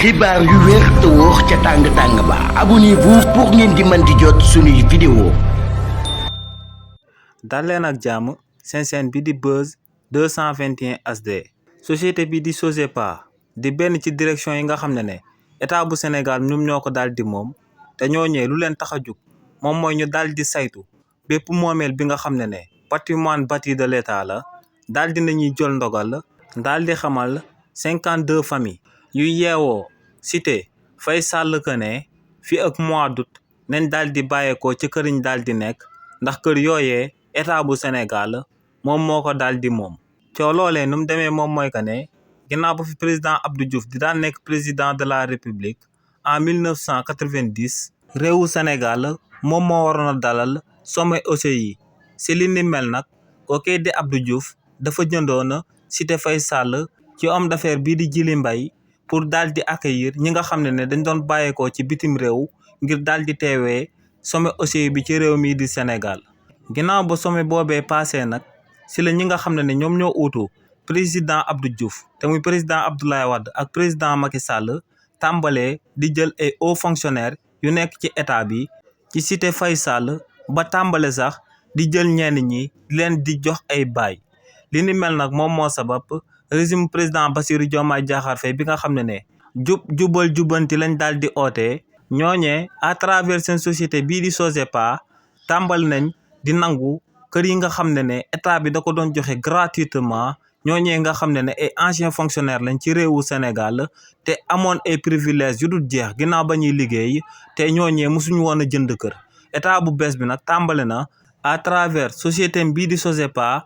xibaar yu wér te wóor ca tàng ba abonnez-vous pour ngeen di mën di jot suñuy vidéo. dal leen ak jàmm seen chaîne bi di Buzz 221 HD. société bi di SOGEPA di benn ci direction yi nga xam ne état bu Sénégal ñoom ñoo ko daal di moom te ñooñee lu leen tax a jug moom mooy ñu daal di saytu bépp moomeel bi nga xam ne patrimoine bâti de l'état la. daal di nañuy jël ndogal daal di xamal 52 familles yuy yeewoo cité Faye Sall que ne fii ak mois d'août nañ daal di bàyyeekoo ci kër yi daal di nekk ndax kër yooyee état bu Sénégal moom moo ko daal di moom. coo loolee nu mu demee moom mooy que ne ginnaaw ba fi président Abdou Diouf di daan nekk président de la République en 1990 réewu Sénégal moom moo waroon a dalal sommet OCI si li ni mel nag kookee di Abdou Diouf dafa jëndoon cité Faye Sall ci homme d'affaires bii di Djily Mbaye pour daal di accueillir ñi nga xam ne dañ doon bàyyeekoo ci bitim réew ngir daal di teewee sommet OCI bi ci réew mii di Sénégal. ginnaaw ba sommet boobee passé nag si la ñi nga xam ne ñoom ñoo uutu président Abdou Diouf te muy président Abdoulaye Wade ak président Macky Sall tàmbalee di jël ay hauts fonctionnaires yu nekk ci état bi ci cité Faye Sall ba tàmbale sax di jël ñenn ñi di leen di jox ay baay. li ni mel nag moom moo sabab régime président Bassirou Diomaye Diakhar Faye bi nga xam ne jubal jubanti lañ daal di oote ñooñee à travers seen société bii di SOGEPA tàmbal nañ di nangu kër yi nga xam ne état bi da ko doon joxe gratuitement ñooñee nga xam ne ay anciens fonctionnaires lañ ci réewu Sénégal te amoon ay privilèges yu dul jeex ginnaaw ba ñuy liggéey te ñooñee mosuñu woon a jënd kër. état bu bees bi nag tàmbale na à travers société bii di SOGEPA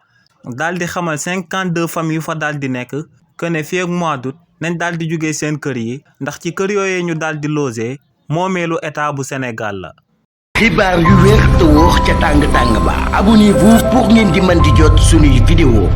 daal di xamal 52 familles yu fa daal di nekk que ne fii ak mois d'août nañ daal di jugee seen kër yi ndax ci kër yooyee ñu daal di logé moomeelu état bu Sénégal la. xibaar yu wér te wóor ca tàng ba abonnez-vous pour ngeen di mën di jot suñuy vidéo.